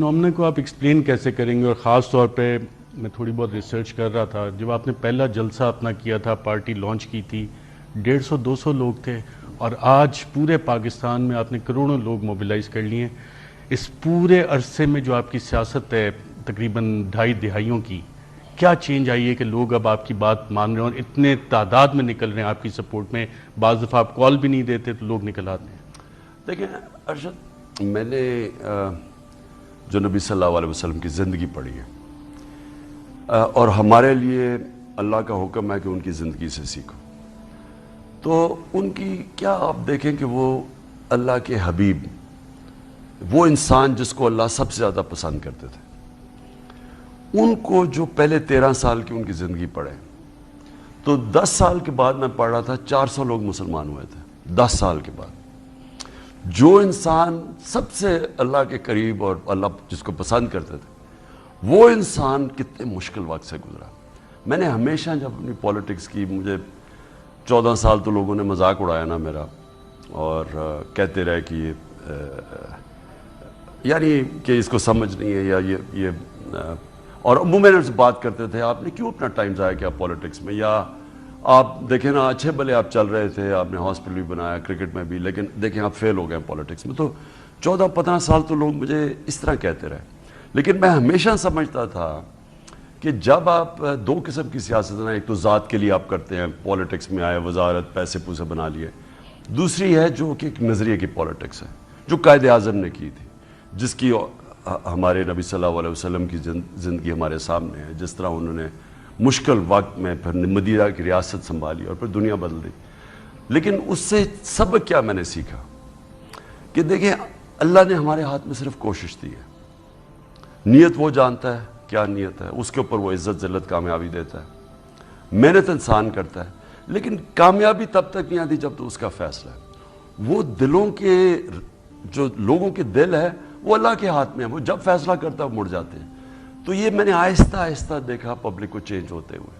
Phenomena کو آپ explain کیسے کریں گے؟ اور خاص طور پہ میں تھوڑی بہت ریسرچ کر رہا تھا، جب آپ نے پہلا جلسہ اپنا کیا تھا، پارٹی لانچ کی تھی، 150-200 لوگ تھے، اور آج پورے پاکستان میں آپ نے کروڑوں لوگ موبیلائز کر لیے ہیں۔ اس پورے عرصے میں جو آپ کی سیاست ہے تقریباً 2.5 دہائیوں کی، کیا چینج آئی ہے کہ لوگ اب آپ کی بات مان رہے ہیں اور اتنے تعداد میں نکل رہے ہیں آپ کی سپورٹ میں؟ بعض دفعہ آپ کال بھی نہیں دیتے تو لوگ نکل آتے ہیں۔ دیکھیں ارشد، میں نے جو نبی صلی اللہ علیہ وسلم کی زندگی پڑھی ہے، اور ہمارے لیے اللہ کا حکم ہے کہ ان کی زندگی سے سیکھو، تو ان کی کیا آپ دیکھیں کہ وہ اللہ کے حبیب، وہ انسان جس کو اللہ سب سے زیادہ پسند کرتے تھے، ان کو جو پہلے 13 سال کی ان کی زندگی پڑھے، تو 10 سال کے بعد میں پڑھ رہا تھا 400 لوگ مسلمان ہوئے تھے 10 سال کے بعد۔ جو انسان سب سے اللہ کے قریب اور اللہ جس کو پسند کرتے تھے، وہ انسان کتنے مشکل وقت سے گزرا۔ میں نے ہمیشہ جب اپنی پولیٹکس کی، مجھے 14 سال تو لوگوں نے مذاق اڑایا نا میرا، اور کہتے رہے کہ یہ یعنی کہ اس کو سمجھ نہیں ہے، یا یہ اور عموماً سے بات کرتے تھے، آپ نے کیوں اپنا ٹائم ضائع کیا پولیٹکس میں؟ یا آپ دیکھیں نا، اچھے بھلے آپ چل رہے تھے، آپ نے ہاسپٹل بھی بنایا، کرکٹ میں بھی، لیکن دیکھیں آپ فیل ہو گئے پولیٹکس میں۔ تو 14-15 سال تو لوگ مجھے اس طرح کہتے رہے، لیکن میں ہمیشہ سمجھتا تھا کہ جب آپ دو قسم کی سیاست ہیں، ایک تو ذات کے لیے آپ کرتے ہیں، پولیٹکس میں آئے، وزارت، پیسے پوسے بنا لیے، دوسری ہے جو کہ ایک نظریے کی پولیٹکس ہے، جو قائد اعظم نے کی تھی، جس کی ہمارے نبی صلی اللہ علیہ وسلم کی زندگی ہمارے سامنے ہے، جس طرح انہوں نے مشکل وقت میں پھر مدینہ کی ریاست سنبھالی اور پھر دنیا بدل دی۔ لیکن اس سے سبق کیا میں نے سیکھا کہ دیکھیں، اللہ نے ہمارے ہاتھ میں صرف کوشش دی ہے، نیت وہ جانتا ہے کیا نیت ہے، اس کے اوپر وہ عزت ذلت کامیابی دیتا ہے، محنت انسان کرتا ہے، لیکن کامیابی تب تک نہیں آتی جب تو اس کا فیصلہ ہے۔ وہ دلوں کے، جو لوگوں کے دل ہے وہ اللہ کے ہاتھ میں ہے، وہ جب فیصلہ کرتا ہے وہ مڑ جاتے ہیں۔ تو یہ میں نے آہستہ آہستہ دیکھا پبلک کو چینج ہوتے ہوئے،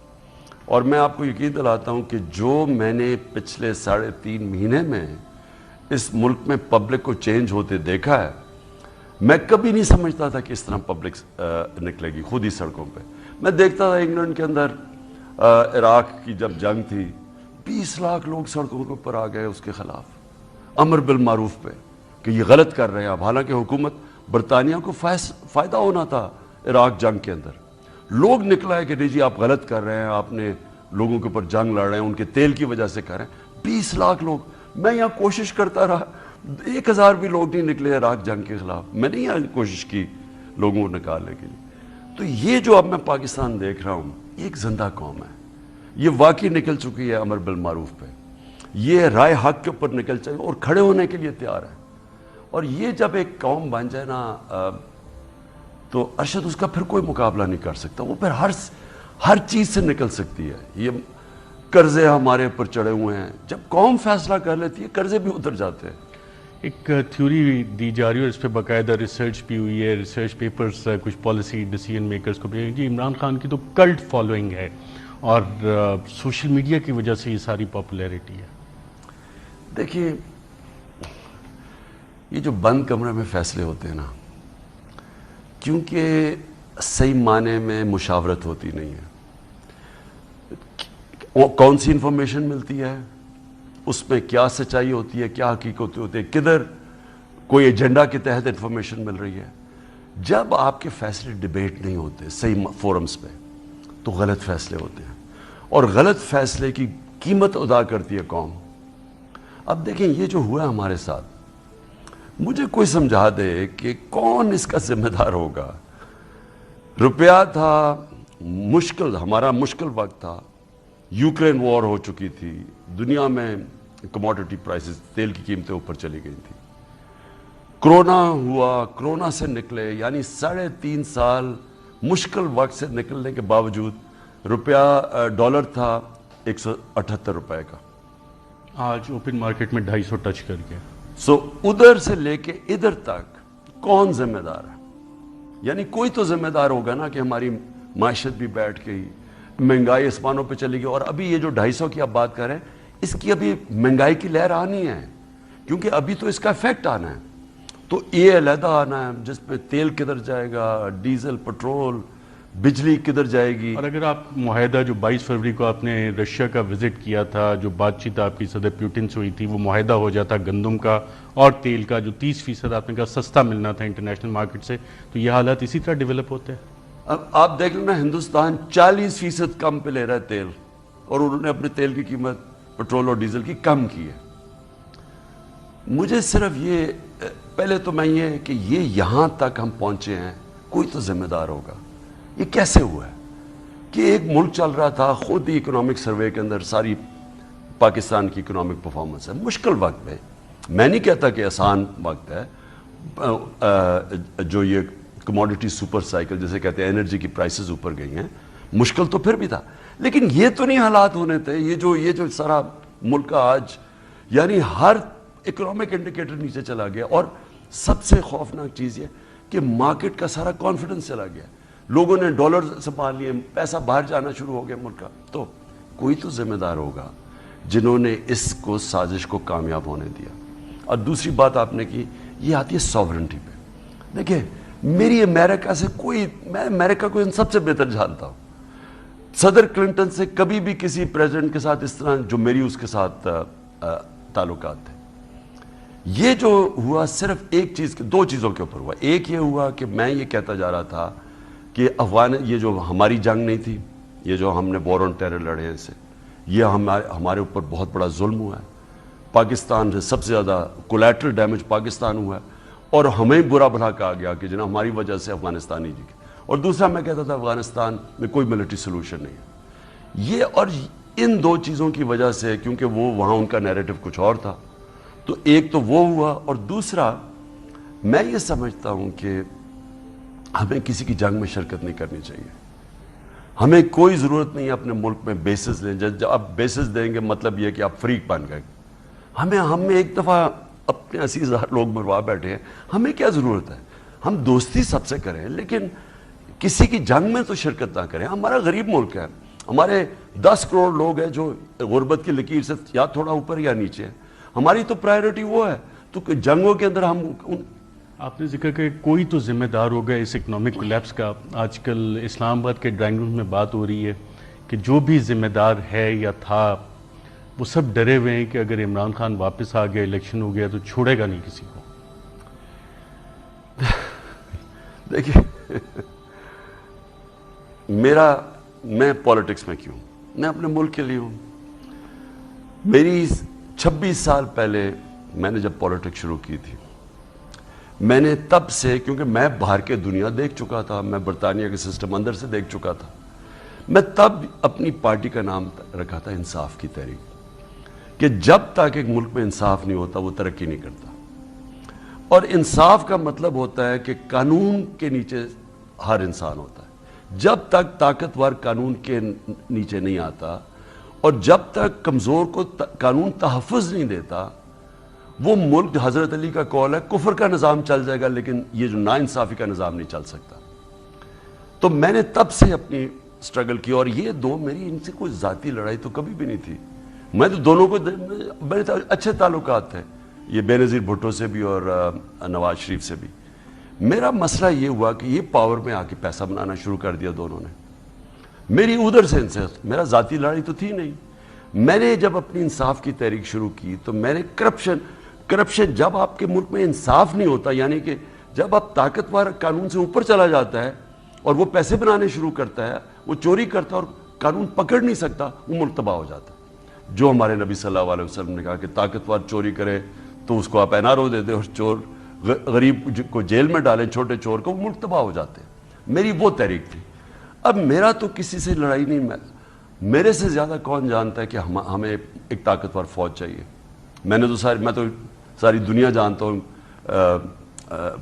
اور میں آپ کو یقین دلاتا ہوں کہ جو میں نے پچھلے 3.5 مہینے میں اس ملک میں پبلک کو چینج ہوتے دیکھا ہے، میں کبھی نہیں سمجھتا تھا کہ اس طرح پبلک نکلے گی خود ہی سڑکوں پہ۔ میں دیکھتا تھا انگلینڈ کے اندر عراق کی جب جنگ تھی، 20 لاکھ لوگ سڑکوں کے اوپر آ گئے اس کے خلاف، امر بالمعروف پہ، کہ یہ غلط کر رہے ہیں اب، حالانکہ حکومت برطانیہ کو فائدہ ہونا تھا عراق جنگ کے اندر، لوگ نکلا ہے کہ نہیں جی آپ غلط کر رہے ہیں، آپ نے لوگوں کے اوپر جنگ لڑ رہے ہیں، ان کے تیل کی وجہ سے کر رہے ہیں۔ 20 لاکھ لوگ، میں یہاں کوشش کرتا رہا، 1000 بھی لوگ نہیں نکلے عراق جنگ کے خلاف، میں نے یہاں کوشش کی لوگوں کو نکالنے کے لیے۔ تو یہ جو اب میں پاکستان دیکھ رہا ہوں، یہ ایک زندہ قوم ہے، یہ واقعی نکل چکی ہے امر بالمعروف پہ، یہ رائے حق کے اوپر نکل چکی اور کھڑے ہونے کے لیے تیار ہے۔ اور یہ جب ایک قوم بن جائے نا، تو ارشد اس کا پھر کوئی مقابلہ نہیں کر سکتا، وہ پھر ہر چیز سے نکل سکتی ہے۔ یہ قرضے ہمارے اوپر چڑھے ہوئے ہیں، جب قوم فیصلہ کر لیتی ہے قرضے بھی اتر جاتے ہیں۔ ایک تھیوری دی جا رہی ہے اور اس پہ باقاعدہ ریسرچ بھی ہوئی ہے، ریسرچ پیپرز کچھ پالیسی ڈیسیژن میکرز کو بھی، جی عمران خان کی تو کلٹ فالوئنگ ہے اور سوشل میڈیا کی وجہ سے یہ ساری پاپولیرٹی ہے۔ دیکھیے، یہ جو بند کمرے میں فیصلے ہوتے ہیں نا، کیونکہ صحیح معنی میں مشاورت ہوتی نہیں ہے، کون سی انفارمیشن ملتی ہے، اس میں کیا سچائی ہوتی ہے، کیا حقیقت ہوتی ہے، کدھر کوئی ایجنڈا کے تحت انفارمیشن مل رہی ہے۔ جب آپ کے فیصلے ڈیبیٹ نہیں ہوتے صحیح فورمز پہ، تو غلط فیصلے ہوتے ہیں، اور غلط فیصلے کی قیمت ادا کرتی ہے قوم۔ اب دیکھیں یہ جو ہوا ہمارے ساتھ، مجھے کوئی سمجھا دے کہ کون اس کا ذمہ دار ہوگا۔ روپیہ تھا، مشکل، ہمارا مشکل وقت تھا، یوکرین وار ہو چکی تھی، دنیا میں کموڈٹی پرائسز، تیل کی قیمتیں اوپر چلی گئی تھی، کرونا ہوا، کرونا سے نکلے، یعنی 3.5 سال مشکل وقت سے نکلنے کے باوجود روپیہ، ڈالر تھا 178 روپے کا، آج اوپن مارکیٹ میں 250 ٹچ کر گیا۔ ادھر سے لے کے ادھر تک کون ذمہ دار ہے؟ یعنی کوئی تو ذمہ دار ہوگا نا، کہ ہماری معیشت بھی بیٹھ گئی، مہنگائی آسمانوں پہ چلی گئی، اور ابھی یہ جو 250 کی آپ بات کر رہے ہیں، اس کی ابھی مہنگائی کی لہر آنی ہے، کیونکہ ابھی تو اس کا افیکٹ آنا ہے۔ تو یہ علیحدہ آنا ہے جس پہ تیل کدھر جائے گا, ڈیزل, پٹرول, بجلی کدھر جائے گی. اور اگر آپ معاہدہ جو 22 فروری کو آپ نے رشیا کا وزٹ کیا تھا, جو بات چیت آپ کی صدر پیوٹن سے ہوئی تھی, وہ معاہدہ ہو جاتا گندم کا اور تیل کا جو 30% آپ نے کہا سستا ملنا تھا انٹرنیشنل مارکیٹ سے, تو یہ حالات اسی طرح ڈیولپ ہوتے ہیں. اب آپ دیکھ لینا ہندوستان 40% کم پہ لے رہا ہے تیل, اور انہوں نے اپنے تیل کی قیمت پٹرول اور ڈیزل کی کم کی ہے. مجھے صرف یہ پہلے تو میں یہ کہ یہ یہاں تک ہم پہنچے ہیں, کوئی تو ذمہ دار ہوگا. یہ کیسے ہوا ہے کہ ایک ملک چل رہا تھا, خود ہی اکنامک سروے کے اندر ساری پاکستان کی اکنامک پرفارمنس ہے, مشکل وقت میں, میں نہیں کہتا کہ آسان وقت ہے, جو یہ کموڈیٹی سپر سائیکل جیسے کہتے ہیں, انرجی کی پرائسز اوپر گئی ہیں, مشکل تو پھر بھی تھا, لیکن یہ تو نہیں حالات ہونے تھے. یہ جو سارا ملک کا آج یعنی ہر اکنامک انڈیکیٹر نیچے چلا گیا, اور سب سے خوفناک چیز یہ کہ مارکیٹ کا سارا کانفیڈنس چلا گیا, لوگوں نے ڈالر سنبھال لیے, پیسہ باہر جانا شروع ہو گیا ملک کا. تو کوئی تو ذمہ دار ہوگا جنہوں نے اس کو سازش کو کامیاب ہونے دیا. اور دوسری بات آپ نے کی, یہ آتی ہے ساورنٹی پہ. دیکھیں میری امریکہ سے میں امریکہ کو ان سب سے بہتر جانتا ہوں. صدر کلنٹن سے کبھی بھی کسی پریزیڈنٹ کے ساتھ اس طرح جو میری اس کے ساتھ تعلقات تھے. یہ جو ہوا صرف ایک چیز, دو چیزوں کے اوپر ہوا. ایک یہ ہوا کہ میں یہ کہتا جا رہا تھا کہ یہ جو ہماری جنگ نہیں تھی, یہ جو ہم نے وار آن ٹیرر لڑے ہیں, اسے یہ ہمارے اوپر بہت بڑا ظلم ہوا ہے. پاکستان سے سب سے زیادہ کولیٹرل ڈیمیج پاکستان ہوا ہے, اور ہمیں برا بھلا کہا گیا کہ جناب ہماری وجہ سے افغانستان ہی جی. اور دوسرا میں کہتا تھا افغانستان میں کوئی ملٹری سولوشن نہیں ہے. یہ اور ان دو چیزوں کی وجہ سے, کیونکہ وہ وہاں ان کا نیریٹو کچھ اور تھا, تو ایک تو وہ ہوا, اور دوسرا میں یہ سمجھتا ہوں کہ ہمیں کسی کی جنگ میں شرکت نہیں کرنی چاہیے. ہمیں کوئی ضرورت نہیں ہے اپنے ملک میں بیسز لیں. جب آپ بیسز دیں گے مطلب یہ کہ آپ فریق بن گئے. ہم ایک دفعہ اپنے 80,000 لوگ مروا بیٹھے ہیں, ہمیں کیا ضرورت ہے؟ ہم دوستی سب سے کریں, لیکن کسی کی جنگ میں تو شرکت نہ کریں. ہمارا غریب ملک ہے, ہمارے 10 کروڑ لوگ ہیں جو غربت کی لکیر سے یا تھوڑا اوپر یا نیچے ہیں. ہماری تو پرائیورٹی وہ ہے, تو جنگوں کے اندر ہم آپ نے ذکر کہ کوئی تو ذمہ دار ہوگا اس اکنامک کولیپس کا. آج کل اسلام آباد کے ڈرائنگ روم میں بات ہو رہی ہے کہ جو بھی ذمہ دار ہے یا تھا وہ سب ڈرے ہوئے ہیں کہ اگر عمران خان واپس آ گیا, الیکشن ہو گیا, تو چھوڑے گا نہیں کسی کو. دیکھیے میں پالیٹکس میں کیوں, میں اپنے ملک کے لیے ہوں. میری 26 سال پہلے میں نے جب پالیٹکس شروع کی تھی, میں نے تب سے, کیونکہ میں باہر کے دنیا دیکھ چکا تھا, میں برطانیہ کے سسٹم اندر سے دیکھ چکا تھا, میں تب اپنی پارٹی کا نام رکھا تھا انصاف کی تحریک, کہ جب تک ایک ملک میں انصاف نہیں ہوتا وہ ترقی نہیں کرتا. اور انصاف کا مطلب ہوتا ہے کہ قانون کے نیچے ہر انسان ہوتا ہے. جب تک طاقتور قانون کے نیچے نہیں آتا, اور جب تک کمزور کو قانون تحفظ نہیں دیتا, وہ ملک, حضرت علی کا قول ہے, کفر کا نظام چل جائے گا لیکن یہ جو ناانصافی کا نظام نہیں چل سکتا. تو میں نے تب سے اپنی سٹرگل کی, اور یہ دو میری ان سے کوئی ذاتی لڑائی تو کبھی بھی نہیں تھی. میں تو دونوں کو بڑے اچھے تعلقات تھے, یہ بے نظیر بھٹو سے بھی اور نواز شریف سے بھی. میرا مسئلہ یہ ہوا کہ یہ پاور میں آ کے پیسہ بنانا شروع کر دیا دونوں نے. میری ادھر سے ان سے میرا ذاتی لڑائی تو تھی نہیں. میں نے جب اپنی انصاف کی تحریک شروع کی تو میں نے کرپشن جب آپ کے ملک میں انصاف نہیں ہوتا, یعنی کہ جب آپ طاقتور قانون سے اوپر چلا جاتا ہے اور وہ پیسے بنانے شروع کرتا ہے, وہ چوری کرتا ہے اور قانون پکڑ نہیں سکتا, وہ ملک تباہ ہو جاتا ہے. جو ہمارے نبی صلی اللہ علیہ وسلم نے کہا کہ طاقتور چوری کرے تو اس کو آپ NRO دے دیں, اور چور غریب کو جیل میں ڈالیں, چھوٹے چور کو, وہ ملک تباہ ہو جاتے ہیں. میری وہ تحریک تھی. اب میرا تو کسی سے لڑائی نہیں, میرے سے زیادہ کون جانتا ہے کہ ہمیں ایک طاقتور فوج چاہیے. میں تو ساری دنیا جانتا ہوں,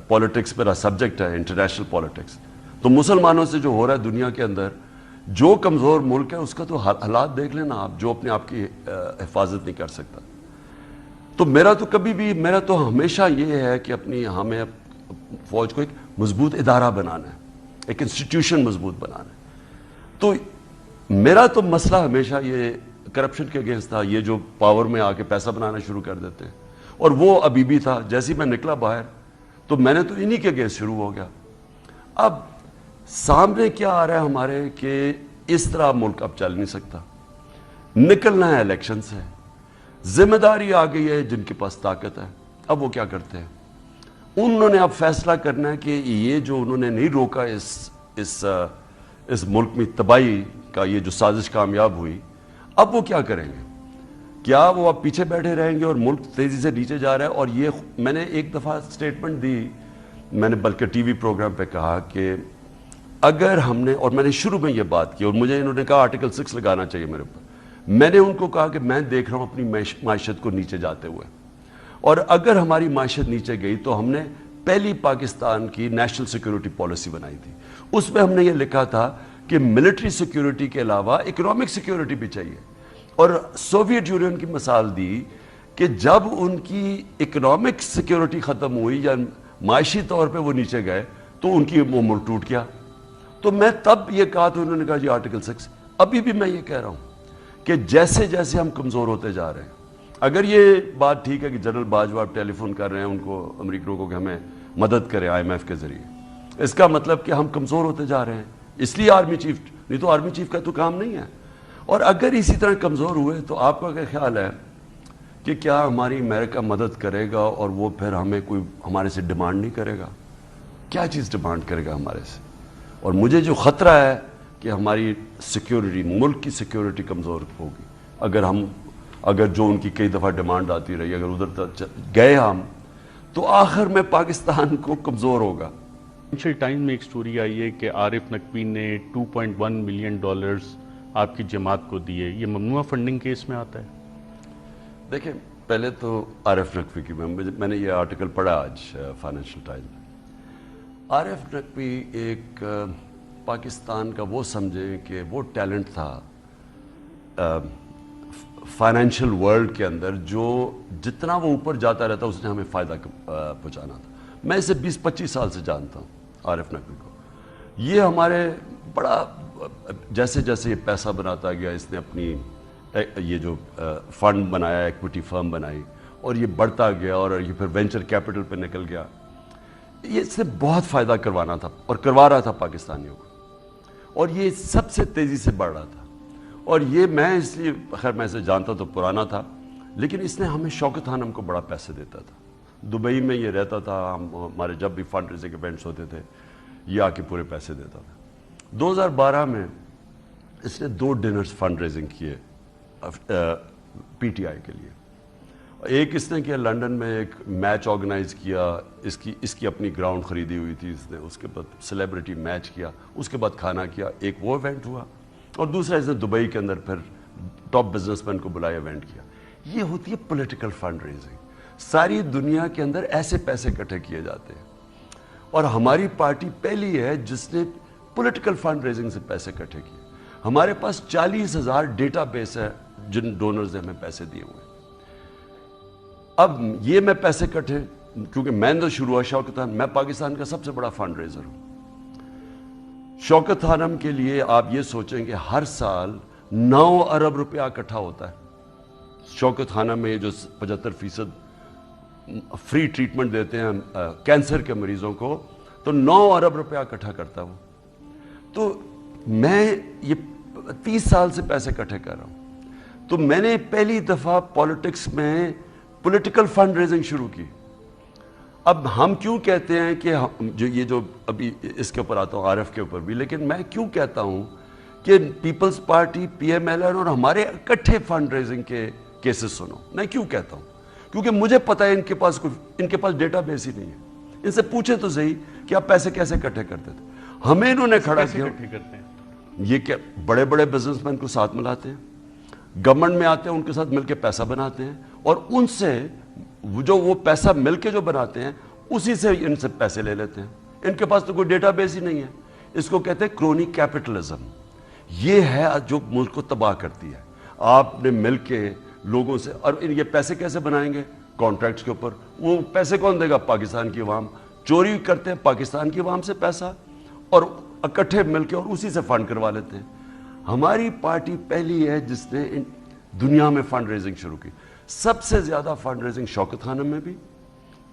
پالیٹکس میرا سبجیکٹ ہے, انٹرنیشنل پالیٹکس. تو مسلمانوں سے جو ہو رہا ہے دنیا کے اندر, جو کمزور ملک ہے اس کا تو حالات دیکھ لینا آپ, جو اپنے آپ کی حفاظت نہیں کر سکتا. تو میرا تو ہمیشہ یہ ہے کہ ہمیں فوج کو ایک مضبوط ادارہ بنانا ہے, ایک انسٹیٹیوشن مضبوط بنانا ہے. تو میرا تو مسئلہ ہمیشہ یہ کرپشن کے اگینسٹ تھا, یہ جو پاور میں آ کے پیسہ بنانا شروع کر دیتے ہیں, اور وہ ابھی بھی تھا. جیسے میں نکلا باہر تو میں نے تو انہی کے اگینسٹ شروع ہو گیا. اب سامنے کیا آ رہا ہے ہمارے کہ اس طرح ملک اب چل نہیں سکتا, نکلنا ہے الیکشن سے, ذمہ داری آ گئی ہے جن کے پاس طاقت ہے. اب وہ کیا کرتے ہیں, انہوں نے اب فیصلہ کرنا ہے کہ یہ جو انہوں نے نہیں روکا اس ملک میں تباہی کا, یہ جو سازش کامیاب ہوئی, اب وہ کیا کریں گے. کیا وہ اب پیچھے بیٹھے رہیں گے اور ملک تیزی سے نیچے جا رہا ہے. اور یہ میں نے ایک دفعہ سٹیٹمنٹ دی, میں نے بلکہ ٹی وی پروگرام پہ کہا کہ اگر ہم نے, اور میں نے شروع میں یہ بات کی اور مجھے انہوں نے کہا آرٹیکل 6 لگانا چاہیے میرے اوپر, میں نے ان کو کہا کہ میں دیکھ رہا ہوں اپنی معیشت کو نیچے جاتے ہوئے, اور اگر ہماری معیشت نیچے گئی تو ہم نے پہلی پاکستان کی نیشنل سیکیورٹی پالیسی بنائی تھی. اس میں ہم نے یہ لکھا تھا کہ ملٹری سیکیورٹی کے علاوہ اکنامک سیکیورٹی بھی چاہیے. اور سوویت یونین کی مثال دی کہ جب ان کی اکنامک سیکیورٹی ختم ہوئی یا معاشی طور پہ وہ نیچے گئے تو ان کی وہ ملک ٹوٹ گیا. تو میں تب یہ کہا تو انہوں نے کہا جی آرٹیکل 6. ابھی بھی میں یہ کہہ رہا ہوں کہ جیسے جیسے ہم کمزور ہوتے جا رہے ہیں, اگر یہ بات ٹھیک ہے کہ جنرل باجوہ ٹیلی فون کر رہے ہیں ان کو, امریکیوں کو, کہ ہمیں مدد کرے IMF کے ذریعے, اس کا مطلب کہ ہم کمزور ہوتے جا رہے ہیں. اس لیے آرمی چیف, نہیں تو آرمی چیف کا تو کام نہیں ہے. اور اگر اسی طرح کمزور ہوئے تو آپ کا کیا خیال ہے کہ کیا ہماری امریکہ مدد کرے گا اور وہ پھر ہمیں کوئی ہمارے سے ڈیمانڈ نہیں کرے گا؟ کیا چیز ڈیمانڈ کرے گا ہمارے سے؟ اور مجھے جو خطرہ ہے کہ ہماری سیکیورٹی, ملک کی سیکیورٹی کمزور ہوگی اگر جو ان کی کئی دفعہ ڈیمانڈ آتی رہی, اگر ادھر گئے ہم تو آخر میں پاکستان کو کمزور ہوگا. فائنینشیل ٹائمز میں ایک سٹوری آئی ہے کہ عارف نقوی نے $2.1 ملین آپ کی جماعت کو دیے. یہ ممنوعہ فنڈنگ کیس میں آتا ہے؟ دیکھیں, پہلے تو عارف نقوی کی میں نے یہ آرٹیکل پڑھا آج فائنینشیل ٹائمز میں. عارف نقوی ایک پاکستان کا وہ سمجھیں کہ وہ ٹیلنٹ تھا فائنینشیل ورلڈ کے اندر, جو جتنا وہ اوپر جاتا رہتا اس نے ہمیں فائدہ پہنچانا تھا. میں اسے 20-25 سال سے جانتا ہوں عارف نقوی کو. یہ ہمارے بڑا جیسے جیسے یہ پیسہ بناتا گیا, اس نے اپنی یہ جو فنڈ بنایا, ایکوٹی فرم بنائی, اور یہ بڑھتا گیا اور یہ پھر وینچر کیپٹل پہ نکل گیا. یہ اس نے بہت فائدہ کروانا تھا اور کروا رہا تھا پاکستانیوں کو, اور یہ سب سے تیزی سے بڑھ رہا تھا. اور یہ میں اس لیے, خیر میں اسے جانتا تو پرانا تھا, لیکن اس نے ہمیں شوکت خانم کو بڑا پیسے دیتا تھا. دبئی میں یہ رہتا تھا, ہمارے جب بھی فنڈ ریزنگ ایونٹس ہوتے تھے یہ آ کے پورے پیسے دیتا تھا. 2012 میں اس نے 2 ڈنرز فنڈ ریزنگ کیے PTI کے لیے. ایک اس نے کیا لنڈن میں, ایک میچ آرگنائز کیا, اس کی اپنی گراؤنڈ خریدی ہوئی تھی اس نے, اس کے بعد سیلیبریٹی میچ کیا, اس کے بعد کھانا کیا, ایک وہ ایونٹ ہوا. اور دوسرا اس نے دبئی کے اندر پھر ٹاپ بزنس مین کو بلایا, ایونٹ کیا. یہ ہوتی ہے پولیٹیکل فنڈ ریزنگ. ساری دنیا کے اندر ایسے پیسے اکٹھے کیے جاتے ہیں, اور ہماری پارٹی پہلی ہے جس نے پولیٹیکل فنڈ ریزنگ سے پیسے اکٹھے کیے. ہمارے پاس 40,000 ڈیٹا بیس ہے جن ڈونرز نے ہمیں پیسے دیے ہوئے. اب یہ میں پیسے اکٹھے, کیونکہ میں نے شروع ہوا شوکت خانم, میں پاکستان کا سب سے بڑا فنڈ ریزر ہوں. شوکت خانم کے لیے آپ یہ سوچیں کہ ہر سال 9 ارب روپیہ اکٹھا ہوتا ہے. شوکت خانم میں جو 75% فری ٹریٹمنٹ دیتے ہیں کینسر کے مریضوں کو, تو 9 ارب روپیہ اکٹھا کرتا ہوں. تو میں یہ 30 سال سے پیسے اکٹھے کر رہا ہوں. تو میں نے پہلی دفعہ پالیٹکس میں پولیٹیکل فنڈ ریزنگ شروع کی. اب ہم کیوں کہتے ہیں کہ یہ جو ابھی اس کے اوپر آتا ہوں, عارف کے اوپر بھی, لیکن میں کیوں کہتا ہوں کہ پیپلز پارٹی, PMLN اور ہمارے اکٹھے فنڈ ریزنگ کے کیسز سنو. میں کیوں کہتا ہوں؟ کیونکہ مجھے پتہ ہے ان کے پاس ڈیٹا بیس ہی نہیں ہے. ان سے پوچھیں تو صحیح کہ آپ پیسے کیسے اکٹھے کرتے تھے. ہمیں انہوں نے کھڑا کیا, یہ کہ بڑے بڑے بزنس مین کو ساتھ ملاتے ہیں, گورنمنٹ میں آتے ہیں, ان کے ساتھ مل کے پیسہ بناتے ہیں, اور ان سے جو وہ پیسہ مل کے جو بناتے ہیں اسی سے ان سے پیسے لے لیتے ہیں. ان کے پاس تو کوئی ڈیٹا بیس ہی نہیں ہے. اس کو کہتے ہیں کرونی کیپٹلزم. یہ ہے جو ملک کو تباہ کرتی ہے. آپ نے مل کے لوگوں سے, اور یہ پیسے کیسے بنائیں گے؟ کانٹریکٹس کے اوپر. وہ پیسے کون دے گا؟ پاکستان کی عوام. چوری کرتے ہیں پاکستان کی عوام سے پیسہ, اور اکٹھے مل کے اور اسی سے فنڈ کروا لیتے ہیں. ہماری پارٹی پہلی ہے جس نے دنیا میں فنڈ ریزنگ شروع کی. سب سے زیادہ فنڈ ریزنگ شوکت خانم میں بھی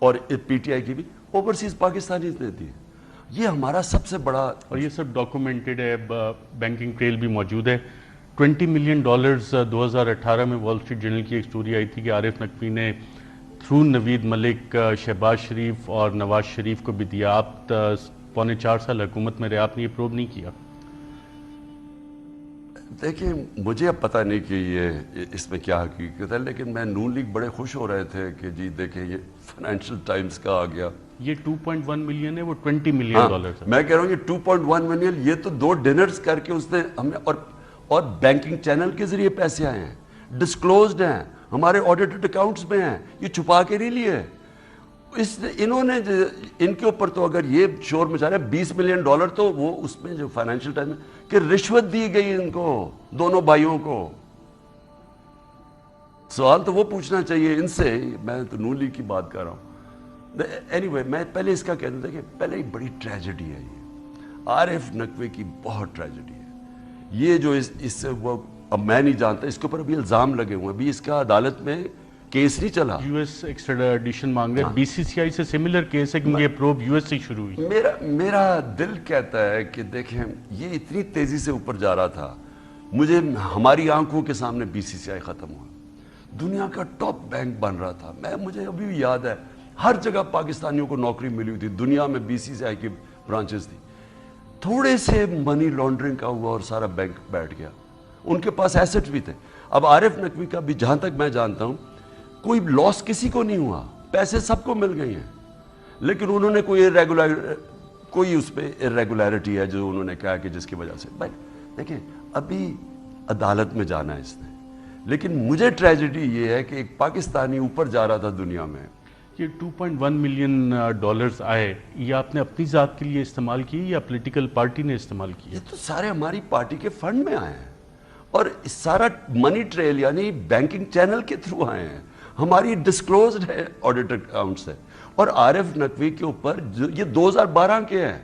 اور PTI کی بھی, اوورسیز پاکستانی نے دی. یہ ہمارا سب سے بڑا, اور یہ سب ڈاکومنٹڈ ہے, بینکنگ ٹریل بھی موجود ہے. $20 ملین 2018 میں وال اسٹریٹ جرنل کی ایک سٹوری آئی تھی کہ عارف نقوی نے تھرو نوید ملک شہباز شریف اور نواز شریف کو بھی دیا. آپ 4.25 سال حکومت میں رہے, آپ نے یہ پروو نہیں کیا. دیکھیں مجھے اب پتہ نہیں کہ یہ اس میں کیا حقیقت ہے, لیکن میں نون لیگ بڑے خوش ہو رہے تھے کہ جی دیکھیں یہ فائنینشیل ٹائمز کا آ گیا. یہ 2.1 ملین ہے, وہ $20 ملین ہے. میں کہہ رہا ہوں یہ 2.1 ملین, یہ تو 2 ڈنرز کر کے اس نے ہمیں, اور بینکنگ چینل کے ذریعے پیسے آئے ہیں, ڈسکلوزڈ ہیں, ہمارے آڈیٹڈ اکاؤنٹس میں ہیں, یہ چھپا کے نہیں لیے. انہوں نے ان کے اوپر تو اگر یہ شور مچا رہے $20 ملین, تو وہ اس میں جو فائنینشیل ٹائم ہے کہ رشوت دی گئی ان کو, دونوں بھائیوں کو. سوال تو وہ پوچھنا چاہیے ان سے. میں تو نون لیگ کی بات کر رہا ہوں. اینی وے میں پہلے اس کا کہہ دوں کہ پہلے ایک بڑی ٹریجڈی ہے یہ, عارف نقوی کی بہت ٹریجڈی ہے یہ جو اس سے وہ, اب میں نہیں جانتا اس کے اوپر ابھی الزام لگے ہوئے ہیں, ابھی اس کا عدالت میں کیس نہیں چلا. یو ایس ایکسٹریڈیشن مانگ رہے ہیں. بی سی سی آئی سے سملر کیس ہے کیونکہ یہ پروب یو ایس سے شروع ہوئی. میرا دل کہتا ہے کہ دیکھیں یہ اتنی تیزی سے اوپر جا رہا تھا, مجھے ہماری آنکھوں کے سامنے بی سی سی آئی ختم ہوا, دنیا کا ٹاپ بینک بن رہا تھا. مجھے ابھی بھی یاد ہے ہر جگہ پاکستانیوں کو نوکری ملی ہوئی تھی, دنیا میں بی سی سی آئی کی برانچز تھی. تھوڑے سے منی لانڈرنگ کا ہوا اور سارا بینک بیٹھ گیا. ان کے پاس ایسٹ بھی تھے. اب عارف نقوی کا بھی جہاں تک میں جانتا ہوں کوئی لاس کسی کو نہیں ہوا, پیسے سب کو مل گئی ہیں, لیکن انہوں نے کوئی اس پہ irregularity ہے جو انہوں نے کہا کہ جس کی وجہ سے. بھائی دیکھیں ابھی عدالت میں جانا ہے اس نے, لیکن مجھے ٹریجڈی یہ ہے کہ ایک پاکستانی اوپر جا رہا تھا دنیا میں. یہ $2.1 ملین آئے, یہ آپ نے اپنی ذات کے لیے استعمال کی یا پولیٹیکل پارٹی نے استعمال کی؟ یہ تو سارے ہماری پارٹی کے فنڈ میں آئے ہیں, اور سارا منی ٹریل یعنی بینکنگ چینل کے تھرو آئے ہیں, ہماری ڈسکلوزڈ ہے آڈیٹ اکاؤنٹس ہے. اور عارف نقوی کے اوپر یہ 2012 کے ہیں,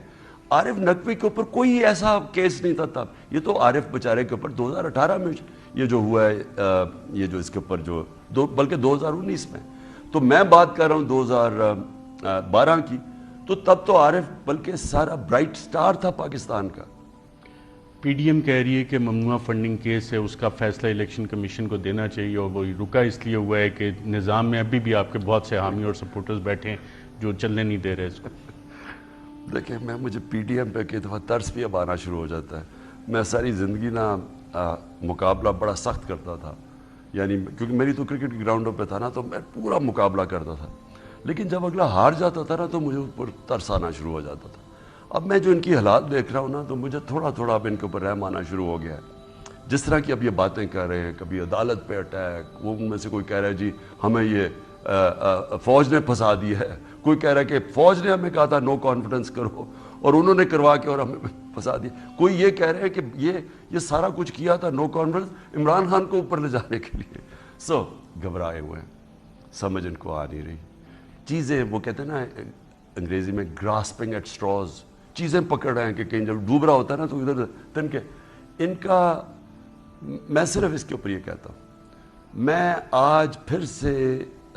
عارف نقوی کے اوپر کوئی ایسا کیس نہیں تھا تب. یہ تو عارف بیچارے کے اوپر 2018 میں یہ جو ہوا ہے, یہ جو اس کے اوپر جو بلکہ 2019 میں, تو میں بات کر رہا ہوں 2012 کی, تو تب تو عارف بلکہ سارا برائٹ سٹار تھا پاکستان کا. پی ڈی ایم کہہ رہی ہے کہ ممنوعہ فنڈنگ کیس ہے, اس کا فیصلہ الیکشن کمیشن کو دینا چاہیے, اور وہ رکا اس لیے ہوا ہے کہ نظام میں ابھی بھی آپ کے بہت سے حامی اور سپورٹرز بیٹھے ہیں جو چلنے نہیں دے رہے اس کو. دیکھیں مجھے پی ڈی ایم پہ کئی دفعہ ترس بھی اب آنا شروع ہو جاتا ہے. میں ساری زندگی مقابلہ بڑا سخت کرتا تھا, یعنی کیونکہ میری تو کرکٹ کی گراؤنڈوں پہ تھا نا, تو میں پورا مقابلہ کرتا تھا, لیکن جب اگلا ہار جاتا تھا نا تو مجھے اوپر ترس آنا شروع ہو جاتا تھا. اب میں جو ان کی حالات دیکھ رہا ہوں نا, تو مجھے تھوڑا تھوڑا اب ان کے اوپر رحم آنا شروع ہو گیا ہے. جس طرح کی اب یہ باتیں کر رہے ہیں, کبھی عدالت پہ اٹیک, وہ ان میں سے کوئی کہہ رہا ہے جی ہمیں یہ فوج نے پھنسا دی ہے, کوئی کہہ رہا ہے کہ فوج نے ہمیں کہا تھا نو کانفیڈنس کرو اور انہوں نے کروا کے اور ہمیں پھنسا دیا, کوئی یہ کہہ رہے ہیں کہ یہ سارا کچھ کیا تھا نو کانفیڈنس عمران خان کو اوپر لے جانے کے لیے. سو گھبرائے ہوئے ہیں, سمجھ ان کو آ نہیں رہی چیزیں. وہ کہتے ہیں نا انگریزی میں گراسپنگ ایٹ اسٹراز, چیزیں پکڑ رہے ہیں کہ کہیں جب ڈوب رہا ہوتا ہے نا تو ادھر تن کے ان کا. میں صرف اس کے اوپر یہ کہتا ہوں, میں آج پھر سے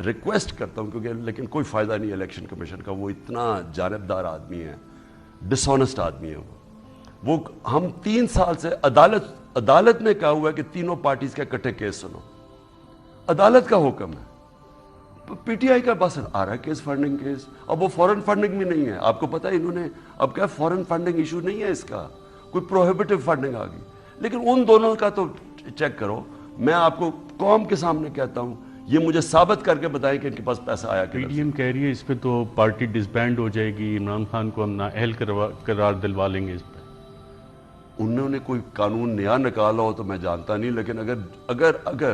ریکویسٹ کرتا ہوں, کیونکہ لیکن کوئی فائدہ نہیں الیکشن کمیشن کا, وہ اتنا جانبدار آدمی ہے, ڈس آدمی ہے وہ. ہم 3 سال سے عدالت نے کہا ہوا ہے کہ تینوں پارٹیز کے اکٹھے کیس سنو, عدالت کا حکم ہے. پی ٹی آئی کا بس آ رہا ہے کیس, فنڈنگ کیس. اب وہ فورن فنڈنگ بھی نہیں ہے, آپ کو پتہ ہے انہوں نے اب کیا فورن فنڈنگ ایشو نہیں ہے اس کا, کوئی پروہیبٹیو فنڈنگ آ گئی. لیکن ان دونوں کا تو چیک کرو. میں آپ کو قوم کے سامنے کہتا ہوں, یہ مجھے ثابت کر کے بتائیں کہ ان کے پاس پیسہ آیا کہ پی ڈی ایم کہہ رہی ہے اس پہ تو پارٹی ڈسبینڈ ہو جائے گی, عمران خان کو ہم نااہل قرار دلوا لیں گے اس پہ. انہوں نے کوئی قانون نیا نکالا ہو تو میں جانتا نہیں, لیکن اگر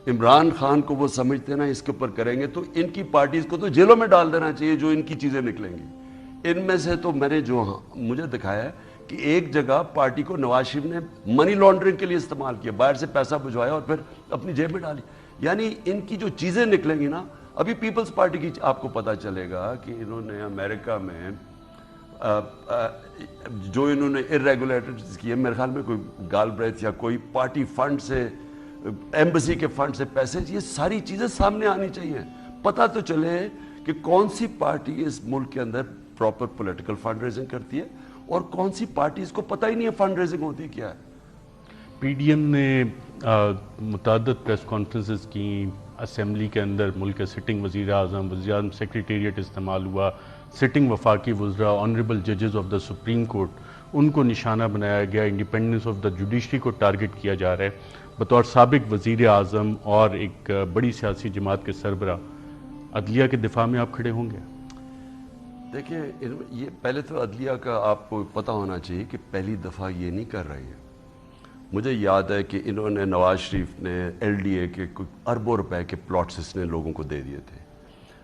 عمران خان کو وہ سمجھتے ہیں نا اس کے اوپر کریں گے, تو ان کی پارٹیز کو تو جیلوں میں ڈال دینا چاہیے جو ان کی چیزیں نکلیں گی. ان میں سے تو میں نے جو مجھے دکھایا ہے کہ ایک جگہ پارٹی کو نواز شریف نے منی لانڈرنگ کے لیے استعمال کیا, باہر سے پیسہ بھجوایا اور پھر اپنی جیب میں ڈالی. یعنی ان کی جو چیزیں نکلیں گی نا, ابھی پیپلز پارٹی کی آپ کو پتہ چلے گا کہ انہوں نے امریکہ میں جو انہوں نے irregularities کی ہے, میرے خیال میں کوئی گال بریتھ یا کوئی پارٹی فنڈ سے, ایمبیسی کے فنڈ سے پیسے, یہ ساری چیزیں سامنے آنی چاہیے. پتہ تو چلے کہ کون سی پارٹی اس ملک کے اندر پراپر پولیٹیکل فنڈ ریزنگ کرتی ہے اور کون سی پارٹی اس کو پتہ ہی نہیں ہے فنڈ ریزنگ ہوتی کیا ہے. پی ڈی ایم نے متعدد پریس کانفرنسز کی اسمبلی کے اندر. ملک کے سٹنگ وزیر اعظم سیکریٹریٹ استعمال ہوا, سٹنگ وفاقی وزراء, آنریبل ججز آف دا سپریم کورٹ, ان کو نشانہ بنایا گیا, انڈیپینڈنس آف دا جوڈیشری کو ٹارگٹ کیا جا رہا ہے. بطور سابق وزیر اعظم اور ایک بڑی سیاسی جماعت کے سربراہ, عدلیہ کے دفاع میں آپ کھڑے ہوں گے؟ دیکھیں, یہ پہلے تو عدلیہ کا آپ کو پتہ ہونا چاہیے کہ پہلی دفعہ یہ نہیں کر رہی ہے. مجھے یاد ہے کہ انہوں نے نواز شریف نے ایل ڈی اے کے کچھ اربوں روپے کے پلاٹس اس نے لوگوں کو دے دیے تھے.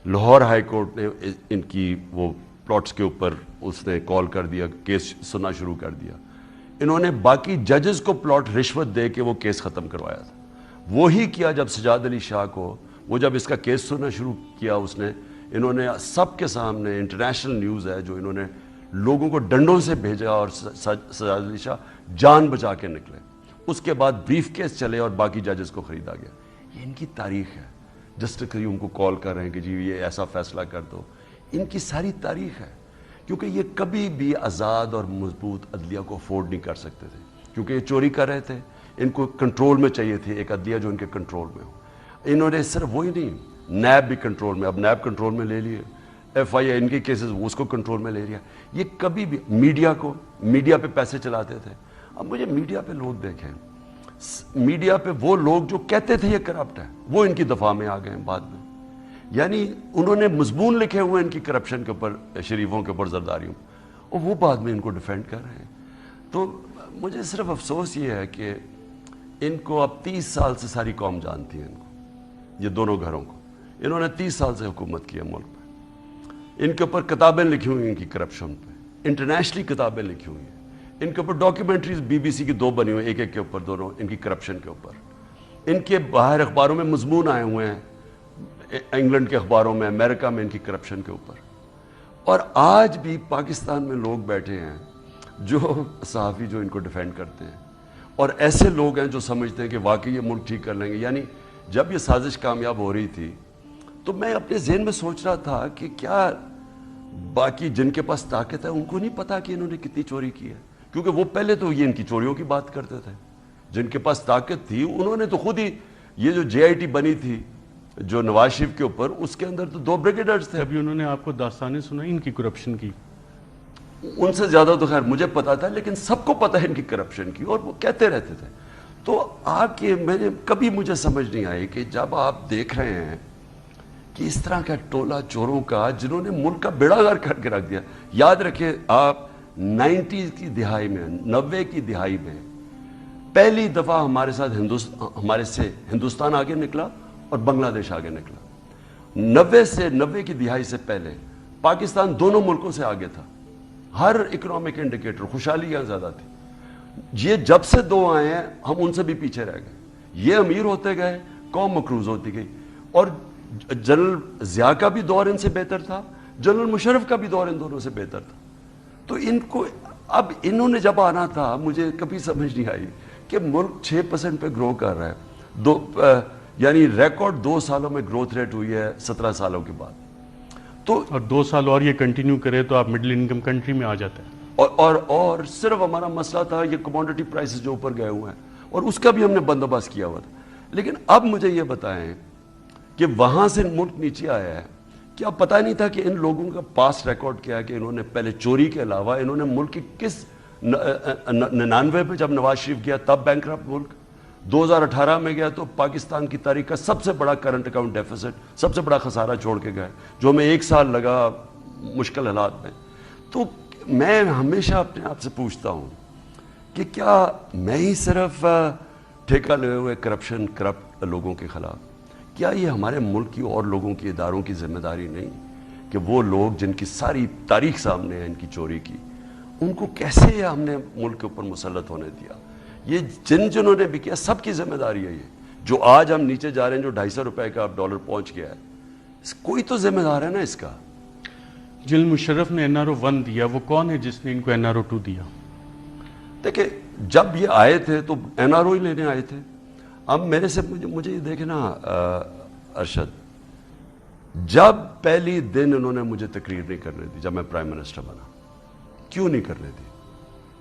لاہور ہائی کورٹ نے ان کی وہ پلاٹس کے اوپر اس نے کال کر دیا, کیس سننا شروع کر دیا. انہوں نے باقی ججز کو پلاٹ رشوت دے کے وہ کیس ختم کروایا تھا. وہی کیا جب سجاد علی شاہ کو, وہ جب اس کا کیس سننا شروع کیا اس نے, انہوں نے سب کے سامنے, انٹرنیشنل نیوز ہے جو انہوں نے لوگوں کو ڈنڈوں سے بھیجا اور سجاد علی شاہ جان بچا کے نکلے. اس کے بعد بریف کیس چلے اور باقی ججز کو خریدا گیا. یہ ان کی تاریخ ہے. جسٹس ان کو کال کر رہے ہیں کہ جی یہ ایسا فیصلہ کر دو. ان کی ساری تاریخ ہے, کیونکہ یہ کبھی بھی آزاد اور مضبوط عدلیہ کو افورڈ نہیں کر سکتے تھے, کیونکہ یہ چوری کر رہے تھے. ان کو کنٹرول میں چاہیے تھی ایک عدلیہ جو ان کے کنٹرول میں ہو. انہوں نے صرف وہی نہیں, نیب بھی کنٹرول میں, اب نیب کنٹرول میں لے لیے, ایف آئی اے ان کے کیسز اس کو کنٹرول میں لے لیا. یہ کبھی بھی میڈیا پہ پیسے چلاتے تھے. اب مجھے میڈیا پہ لوگ دیکھیں, میڈیا پہ وہ لوگ جو کہتے تھے یہ کرپٹ ہے, وہ ان کی دفاع میں آ گئے ہیں بعد میں. یعنی انہوں نے مضمون لکھے ہوئے ان کی کرپشن کے اوپر, شریفوں کے اوپر, زرداریوں, اور وہ بعد میں ان کو ڈیفینڈ کر رہے ہیں. تو مجھے صرف افسوس یہ ہے کہ ان کو اب 30 سال سے ساری قوم جانتی ہے ان کو, یہ دونوں گھروں کو. انہوں نے 30 سال سے حکومت کی ہے ملک میں. ان کے اوپر کتابیں لکھی ہوئی ہیں ان کی کرپشن پہ, انٹرنیشنلی کتابیں لکھی ہوئی ہیں. ان کے اوپر ڈاکیومنٹریز بی بی سی کی 2 بنی ہوئی, ایک ایک کے اوپر, دونوں ان کی کرپشن کے اوپر. ان کے باہر اخباروں میں مضمون آئے ہوئے ہیں, انگلینڈ کے اخباروں میں, امریکہ میں, ان کی کرپشن کے اوپر. اور آج بھی پاکستان میں لوگ بیٹھے ہیں جو صحافی جو ان کو ڈیفینڈ کرتے ہیں, اور ایسے لوگ ہیں جو سمجھتے ہیں کہ واقعی یہ ملک ٹھیک کر لیں گے. یعنی جب یہ سازش کامیاب ہو رہی تھی تو میں اپنے ذہن میں سوچ رہا تھا کہ کیا باقی جن کے پاس طاقت ہے ان کو نہیں پتا کہ انہوں نے کتنی چوری کی ہے, کیونکہ وہ پہلے تو یہ ان کی چوریوں کی بات کرتے تھے. جن کے پاس طاقت تھی انہوں نے تو خود ہی, یہ جو جے آئی ٹی بنی تھی جو نواز شریف کے اوپر, اس کے اندر تو 2 بریگیڈرز تھے. ابھی انہوں نے آپ کو داستانیں سنائی ان کی کرپشن کی. ان سے زیادہ تو خیر مجھے پتا تھا, لیکن سب کو پتا ہے ان کی کرپشن کی, اور وہ کہتے رہتے تھے. تو آپ کے میں نے کبھی مجھے سمجھ نہیں آئی کہ جب آپ دیکھ رہے ہیں کہ اس طرح کا ٹولہ چوروں کا جنہوں نے ملک کا بیڑا غرق کر کے رکھ دیا. یاد رکھیں آپ 90 کی دہائی میں, 90 کی دہائی میں پہلی دفعہ ہمارے ساتھ ہمارے سے ہندوستان آگے نکلا اور بنگلہ دیش آگے نکلا. 90 کی دہائی سے پہلے پاکستان دونوں ملکوں سے آگے تھا. ہر اکنامک انڈیکیٹر خوشحالی یہاں زیادہ تھی. یہ جب سے 2 آئے ہیں ہم ان سے بھی پیچھے رہ گئے. یہ امیر ہوتے گئے, قوم مقروض ہوتی گئی. اور جنرل ضیاء کا بھی دور ان سے بہتر تھا, جنرل مشرف کا بھی دور ان دونوں سے بہتر تھا. تو ان کو اب انہوں نے جب آنا تھا, مجھے کبھی سمجھ نہیں آئی کہ ملک 6% پہ گرو کر رہا ہے. یعنی ریکارڈ 2 سالوں میں گروتھ ریٹ ہوئی ہے 17 سالوں کے بعد. تو اور 2 سال اور یہ کنٹینیو کرے تو آپ مڈل انکم کنٹری میں آ جاتے ہیں. اور صرف ہمارا مسئلہ تھا یہ کموڈٹی پرائسز جو اوپر گئے ہوئے ہیں, اور اس کا بھی ہم نے بندوبست کیا ہوا تھا. لیکن اب مجھے یہ بتائیں کہ وہاں سے ملک نیچے آیا ہے, کیا پتہ نہیں تھا کہ ان لوگوں کا پاسٹ ریکارڈ کیا ہے, کہ انہوں نے پہلے چوری کے علاوہ انہوں نے ملک کی کس 99 میں جب نواز شریف گیا تب بینکرپٹ ملک, 2018 میں گیا تو پاکستان کی تاریخ کا سب سے بڑا کرنٹ اکاؤنٹ ڈیفیسٹ, سب سے بڑا خسارہ چھوڑ کے گئے, جو ہمیں 1 سال لگا مشکل حالات میں. تو میں ہمیشہ اپنے آپ سے پوچھتا ہوں کہ کیا میں ہی صرف ٹھیکہ لے ہوئے کرپٹ لوگوں کے خلاف, کیا یہ ہمارے ملک کی اور لوگوں کی اداروں کی ذمہ داری نہیں کہ وہ لوگ جن کی ساری تاریخ سامنے ہے ان کی چوری کی, ان کو کیسے ہم نے ملک کے اوپر مسلط ہونے دیا؟ یہ جنہوں نے بھی کیا سب کی ذمہ داری ہے. یہ جو آج ہم نیچے جا رہے ہیں, جو 250 روپے کا ڈالر پہنچ گیا ہے, کوئی تو ذمہ دار ہے نا اس کا. جنرل مشرف نے NRO-1 دیا, وہ کون ہے جس نے ان کو NRO-2 دیا؟ دیکھیں جب یہ آئے تھے تو NRO ہی لینے آئے تھے. اب میرے سے مجھے یہ دیکھیں نا ارشد, جب پہلی دن انہوں نے مجھے تقریر نہیں کرنے دی جب میں پرائم منسٹر بنا. کیوں نہیں کرنے دی؟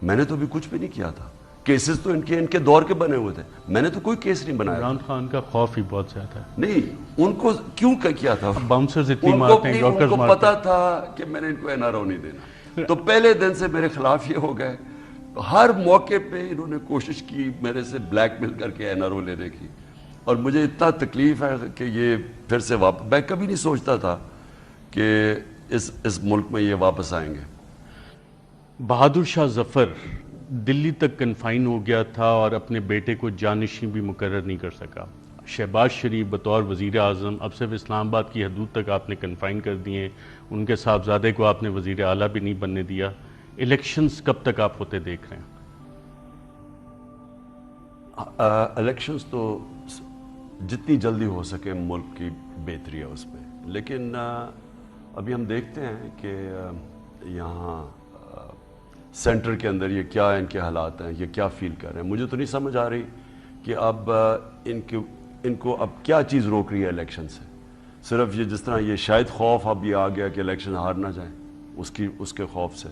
میں نے تو بھی کچھ بھی نہیں کیا تھا. کیسز تو ان کے دور کے بنے ہوئے تھے, میں نے تو کوئی کیس نہیں بنایا. عمران خان کا خوف ہی بہت زیادہ ہے. نہیں, ان کو کیوں کیا تھا؟ باؤنسرز اتنی ان مارتے ہیں, کو یارکرز مارتے پتا تھا کہ میں نے ان کو NRO نہیں دینا. تو پہلے دن سے میرے خلاف یہ ہو گئے. ہر موقع پہ انہوں نے کوشش کی میرے سے بلیک میل کر کے NRO لینے کی, اور مجھے اتنا تکلیف ہے کہ یہ پھر سے واپس, میں کبھی نہیں سوچتا تھا کہ اس ملک میں یہ واپس آئیں گے. بہادر شاہ ظفر دلی تک کنفائن ہو گیا تھا اور اپنے بیٹے کو جانشین بھی مقرر نہیں کر سکا. شہباز شریف بطور وزیر اعظم اب صرف اسلام آباد کی حدود تک آپ نے کنفائن کر دیے, ان کے صاحبزادے کو آپ نے وزیر اعلیٰ بھی نہیں بننے دیا. الیکشنز کب تک آپ ہوتے دیکھ رہے ہیں؟ الیکشنز تو جتنی جلدی ہو سکے ملک کی بہتری ہے اس میں, لیکن ابھی ہم دیکھتے ہیں کہ یہاں سینٹر کے اندر یہ کیا ان کے حالات ہیں, یہ کیا فیل کر رہے ہیں. مجھے تو نہیں سمجھ آ رہی کہ اب ان کو اب کیا چیز روک رہی ہے الیکشن سے. صرف یہ جس طرح یہ شاید خوف اب یہ آ گیا کہ الیکشن ہار نہ جائیں, اس کے خوف سے.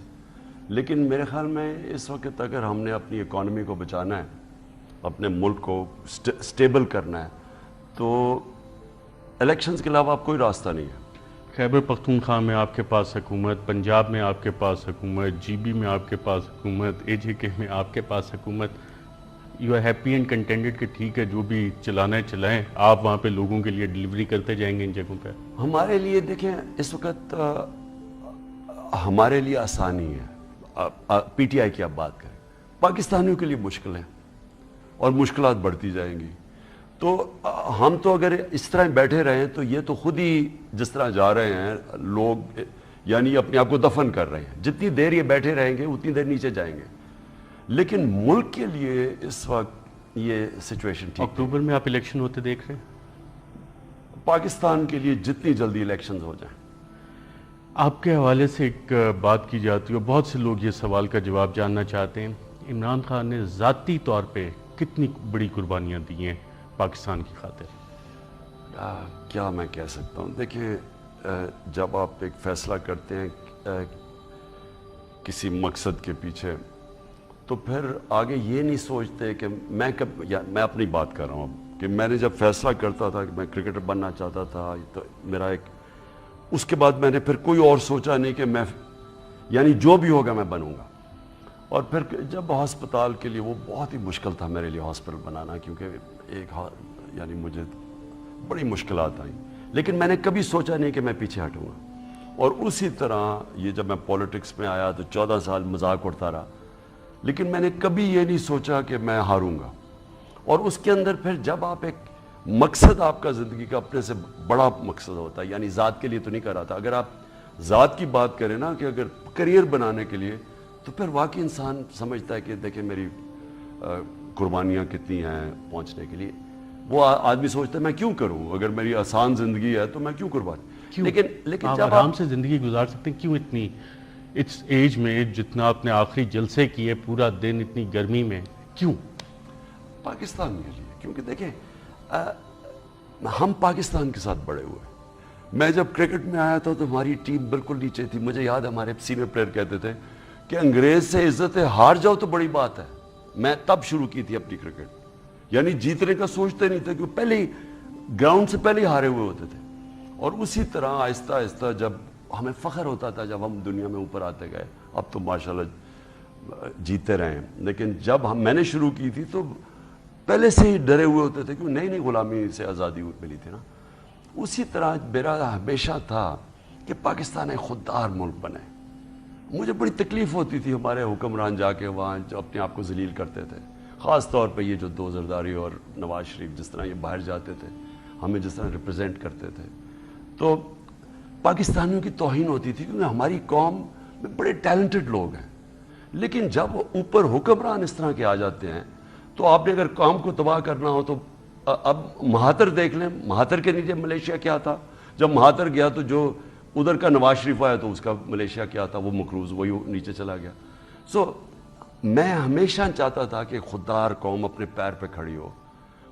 لیکن میرے خیال میں اس وقت اگر ہم نے اپنی اکانومی کو بچانا ہے, اپنے ملک کو سٹیبل کرنا ہے, تو الیکشنز کے علاوہ اب کوئی راستہ نہیں ہے. خیبر پختونخوا میں آپ کے پاس حکومت, پنجاب میں آپ کے پاس حکومت, GB میں آپ کے پاس حکومت, AJK میں آپ کے پاس حکومت. You are happy and contented کہ ٹھیک ہے جو بھی چلانا ہے چلائیں, آپ وہاں پہ لوگوں کے لیے ڈیلیوری کرتے جائیں گے ان جگہوں پہ؟ ہمارے لیے دیکھیں اس وقت ہمارے لیے آسانی ہے. PTI کی آپ بات کریں, پاکستانیوں کے لیے مشکل ہے اور مشکلات بڑھتی جائیں گی. تو ہم تو اگر اس طرح بیٹھے رہیں تو یہ تو خود ہی جس طرح جا رہے ہیں لوگ, یعنی اپنے آپ کو دفن کر رہے ہیں. جتنی دیر یہ بیٹھے رہیں گے اتنی دیر نیچے جائیں گے. لیکن ملک کے لیے اس وقت یہ سچویشن ٹھیک. اکتوبر میں آپ الیکشن ہوتے دیکھ رہے ہیں؟ پاکستان کے لیے جتنی جلدی الیکشنز ہو جائیں. آپ کے حوالے سے ایک بات کی جاتی ہے, بہت سے لوگ یہ سوال کا جواب جاننا چاہتے ہیں, عمران خان نے ذاتی طور پہ کتنی بڑی قربانیاں دی ہیں پاکستان کی خاطر؟ کیا میں کہہ سکتا ہوں. دیکھیں, جب آپ ایک فیصلہ کرتے ہیں کسی مقصد کے پیچھے, تو پھر آگے یہ نہیں سوچتے کہ میں اپنی بات کر رہا ہوں اب, کہ میں نے جب فیصلہ کرتا تھا کہ میں کرکٹر بننا چاہتا تھا, تو میرا ایک, اس کے بعد میں نے پھر کوئی اور سوچا نہیں کہ میں یعنی جو بھی ہوگا میں بنوں گا. اور پھر جب ہسپتال کے لیے, وہ بہت ہی مشکل تھا میرے لیے ہاسپٹل بنانا, کیونکہ یعنی مجھے بڑی مشکلات آئیں, لیکن میں نے کبھی سوچا نہیں کہ میں پیچھے ہٹوں گا. اور اسی طرح یہ جب میں پولیٹکس میں آیا تو 14 سال مذاق اڑتا رہا, لیکن میں نے کبھی یہ نہیں سوچا کہ میں ہاروں گا. اور اس کے اندر پھر جب آپ ایک مقصد, آپ کا زندگی کا اپنے سے بڑا مقصد ہوتا ہے, یعنی ذات کے لیے تو نہیں کر رہا تھا. اگر آپ ذات کی بات کریں نا, کہ اگر کریئر بنانے کے لیے, تو پھر واقعی انسان سمجھتا ہے کہ دیکھیں میری قربانیاں کتنی ہیں پہنچنے کے لیے. وہ آدمی سوچتا ہے میں کیوں کروں, اگر میری آسان زندگی ہے تو میں کیوں قربانی. لیکن آپ جب آرام سے زندگی گزار سکتے ہیں, کیوں اتنی اس ایج میں جتنا آپ نے آخری جلسے کیے پورا دن اتنی گرمی میں, کیوں؟ پاکستان کے لیے. کیونکہ دیکھیں ہم پاکستان کے ساتھ بڑے ہوئے. میں جب کرکٹ میں آیا تھا تو ہماری ٹیم بالکل نیچے تھی. مجھے یاد ہے ہمارے سینئر پلیئر کہتے تھے کہ انگریز سے عزت ہے, ہار جاؤ تو بڑی بات ہے. میں تب شروع کی تھی اپنی کرکٹ, یعنی جیتنے کا سوچتے نہیں تھے, کیونکہ پہلے ہی گراؤنڈ سے پہلے ہی ہارے ہوئے ہوتے تھے. اور اسی طرح آہستہ آہستہ جب ہمیں فخر ہوتا تھا جب ہم دنیا میں اوپر آتے گئے. اب تو ماشاءاللہ جیتے رہے ہیں, لیکن جب میں نے شروع کی تھی تو پہلے سے ہی ڈرے ہوئے ہوتے تھے, کیوں نئی نئی غلامی سے آزادی ملی تھی نا. اسی طرح میرا ہمیشہ تھا کہ پاکستان ایک خوددار ملک بنے. مجھے بڑی تکلیف ہوتی تھی ہمارے حکمران جا کے وہاں جو اپنے آپ کو ذلیل کرتے تھے, خاص طور پہ یہ جو دو زرداری اور نواز شریف جس طرح یہ باہر جاتے تھے, ہمیں جس طرح ریپرزینٹ کرتے تھے, تو پاکستانیوں کی توہین ہوتی تھی. کیونکہ ہماری قوم میں بڑے ٹیلنٹڈ لوگ ہیں, لیکن جب اوپر حکمران اس طرح کے آ جاتے ہیں تو آپ نے اگر قوم کو تباہ کرنا ہو تو اب مہاتر دیکھ لیں. مہاتر کے نیچے ملیشیا کیا تھا, جب مہاتر گیا تو جو ادھر کا نواز شریف آیا تو اس کا ملیشیا کیا تھا, وہ مقروض وہی نیچے چلا گیا. میں ہمیشہ چاہتا تھا کہ خوددار قوم اپنے پیر پہ کھڑی ہو,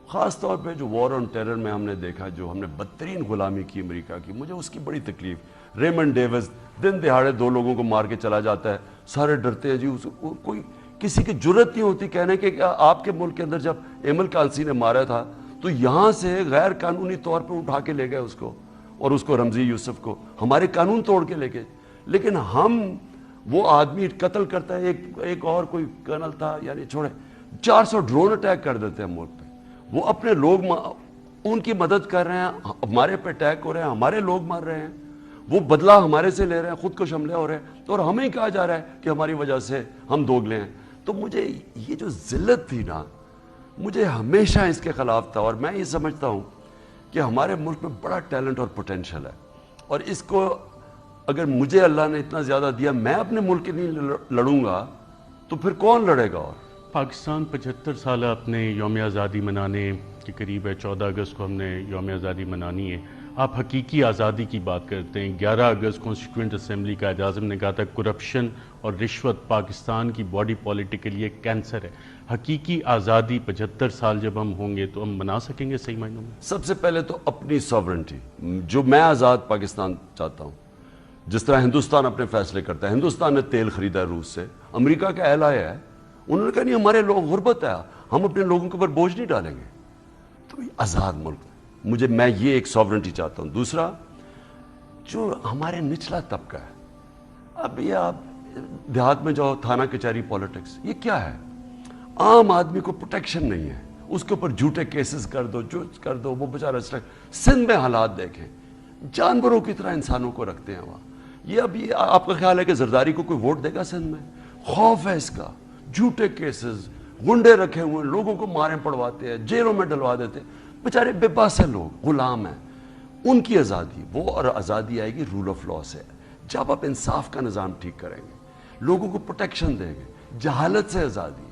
خاص طور پہ جو وار آن ٹیرر میں ہم نے دیکھا، جو ہم نے بدترین غلامی کی امریکہ کی، مجھے اس کی بڑی تکلیف. ریمنڈ ڈیوس دن دہاڑے 2 لوگوں کو مار کے چلا جاتا ہے، سارے ڈرتے ہیں جی. کوئی کسی کی جرت نہیں ہوتی کہنے کہ آپ کے ملک کے اندر جب ایمل کالسی نے مارا تھا تو یہاں سے غیر قانونی طور پہ اٹھا کے لے گئے اس کو، اور اس کو رمزی یوسف کو ہمارے قانون توڑ کے لے گئے. لیکن ہم وہ آدمی قتل کرتا ہے، ایک اور کوئی کرنل تھا، یعنی چھوڑے 400 ڈرون اٹیک کر دیتے ہیں ملک پہ. وہ اپنے لوگ ان کی مدد کر رہے ہیں، ہمارے پہ اٹیک ہو رہے ہیں، ہمارے لوگ مر رہے ہیں، وہ بدلہ ہمارے سے لے رہے ہیں، خود کش حملے ہو رہے ہیں، اور ہمیں کہا جا رہا ہے کہ ہماری وجہ سے ہم دوگلے ہیں. تو مجھے یہ جو ذلت تھی نا، مجھے ہمیشہ اس کے خلاف تھا. اور میں یہ سمجھتا ہوں کہ ہمارے ملک میں بڑا ٹیلنٹ اور پوٹینشل ہے، اور اس کو اگر مجھے اللہ نے اتنا زیادہ دیا، میں اپنے ملک کے نہیں لڑوں گا تو پھر کون لڑے گا؟ اور پاکستان 75 سال اپنے یوم آزادی منانے کے قریب ہے. 14 اگست کو ہم نے یوم آزادی منانی ہے. آپ حقیقی آزادی کی بات کرتے ہیں. 11 اگست کانسٹیٹیوئنٹ اسمبلی کا اعظم نے کہا تھا کرپشن اور رشوت پاکستان کی باڈی پالیٹک کے لیے کینسر ہے. حقیقی آزادی 75 سال جب ہم ہوں گے تو ہم بنا سکیں گے صحیح معنوں میں؟ سب سے پہلے تو اپنی ساورنٹی، جو میں آزاد پاکستان چاہتا ہوں. جس طرح ہندوستان اپنے فیصلے کرتا ہے، ہندوستان نے تیل خریدا ہے روس سے، امریکہ کا اہل آیا ہے، انہوں نے کہا نہیں ہمارے لوگ غربت ہے، ہم اپنے لوگوں کے اوپر بوجھ نہیں ڈالیں گے. تو آزاد ملک، میں یہ ایک ساورنٹی چاہتا ہوں. دوسرا، جو ہمارے نچلا طبقہ ہے، اب یہ آپ دیہات میں جاؤ، تھانہ کچہری پالیٹکس، یہ کیا ہے؟ عام آدمی کو پروٹیکشن نہیں ہے، اس کے اوپر جھوٹے کیسز کر دو، جو کر دو، وہ بیچارہ سندھ میں حالات دیکھیں، جانوروں کی طرح انسانوں کو رکھتے ہیں وہاں. یہ اب یہ آپ کا خیال ہے کہ زرداری کو کوئی ووٹ دے گا سندھ میں؟ خوف ہے اس کا. جھوٹے کیسز، گنڈے رکھے ہوئے، لوگوں کو مارے پڑواتے ہیں، جیلوں میں ڈلوا دیتے ہیں، بیچارے بے بس ہیں، لوگ غلام ہیں. ان کی آزادی، وہ اور آزادی آئے گی رول آف لا سے، جب آپ انصاف کا نظام ٹھیک کریں گے، لوگوں کو پروٹیکشن دیں گے. جہالت سے آزادی،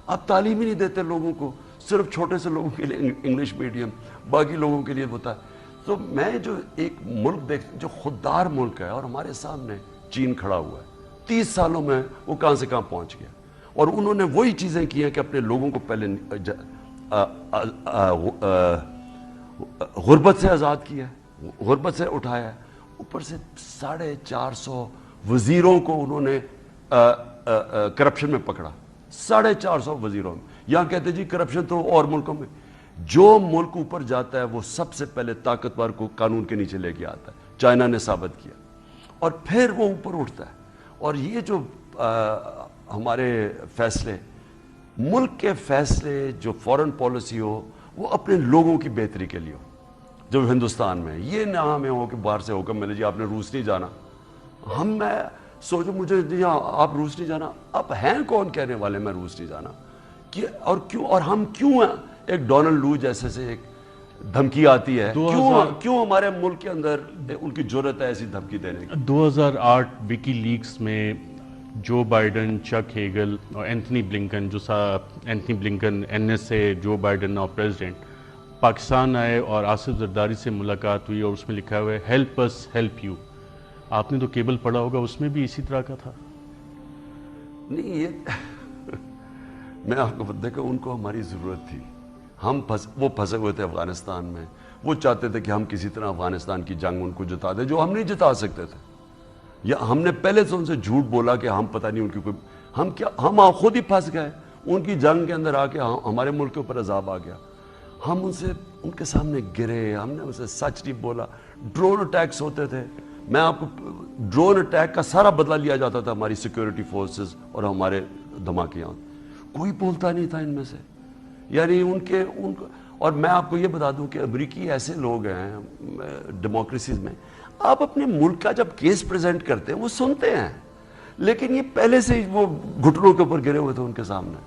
آپ تعلیم ہی نہیں دیتے لوگوں کو، صرف چھوٹے سے لوگوں کے لیے انگلش میڈیم، باقی لوگوں کے لیے ہوتا ہے. تو میں جو ایک ملک جو خوددار ملک ہے، اور ہمارے سامنے چین کھڑا ہوا ہے، 30 سالوں میں وہ کہاں سے کہاں پہنچ گیا، اور انہوں نے وہی چیزیں کی ہیں کہ اپنے لوگوں کو پہلے غربت سے آزاد کیا ہے، غربت سے اٹھایا ہے، اوپر سے 450 وزیروں کو انہوں نے کرپشن میں پکڑا. 450 وزیروں میں. یہاں کہتے جی کرپشن تو اور ملکوں میں. جو ملک اوپر جاتا ہے وہ سب سے پہلے طاقتور کو قانون کے نیچے لے کے آتا ہے. چائنا نے ثابت کیا، اور پھر وہ اوپر اٹھتا ہے. اور یہ جو ہمارے فیصلے، ملک کے فیصلے، جو فورن پالیسی ہو، وہ اپنے لوگوں کی بہتری کے لیے ہو. جو ہندوستان میں یہ نہ ہمیں ہو کہ باہر سے حکم ملے جی آپ نے روس نہیں جانا. میں سوچو مجھے آپ روس نہیں جانا، آپ ہیں کون کہنے والے میں روس نہیں جانا؟ اور کیوں؟ اور ہم کیوں ایک ڈونلڈ لو جیسے سے ایک دھمکی آتی ہے، کیوں ہمارے ملک کے اندر ان کی جرت ہے ایسی دھمکی دینے کی؟ 2008 وکی لیکس میں جو بائیڈن، چک ہیگل اور Anthony Blinken, Anthony Blinken NSA، Joe Biden اور پریزیڈنٹ پاکستان آئے اور آصف زرداری سے ملاقات ہوئی، اور اس میں لکھا ہوا ہے ہیلپ اس ہیلپ یو. آپ نے تو کیبل پڑھا ہوگا، اس میں بھی اسی طرح کا تھا. نہیں، یہ میں آپ کو دیکھا، ان کو ہماری ضرورت تھی. وہ پھنسے ہوئے تھے افغانستان میں، وہ چاہتے تھے کہ ہم کسی طرح افغانستان کی جنگ ان کو جتا دیں، جو ہم نہیں جتا سکتے تھے. یا ہم نے پہلے سے ان سے جھوٹ بولا کہ ہم پتہ نہیں ان کی کوئی، ہم خود ہی پھنس گئے ان کی جنگ کے اندر آ کے. ہمارے ملک کے اوپر عذاب آ گیا، ہم ان کے سامنے گرے، ہم نے ان سے سچ نہیں بولا. ڈرون اٹیکس ہوتے تھے، میں آپ کو ڈرون اٹیک کا سارا بدلہ لیا جاتا تھا ہماری سیکیورٹی فورسز اور ہمارے دھماکیاں. کوئی بولتا نہیں تھا ان میں سے، یعنی اور میں آپ کو یہ بتا دوں کہ امریکی ایسے لوگ ہیں ڈیموکریسیز میں، آپ اپنے ملک کا جب کیس پریزنٹ کرتے ہیں وہ سنتے ہیں، لیکن یہ پہلے سے ہی وہ گھٹنوں کے اوپر گرے ہوئے تھے ان کے سامنے.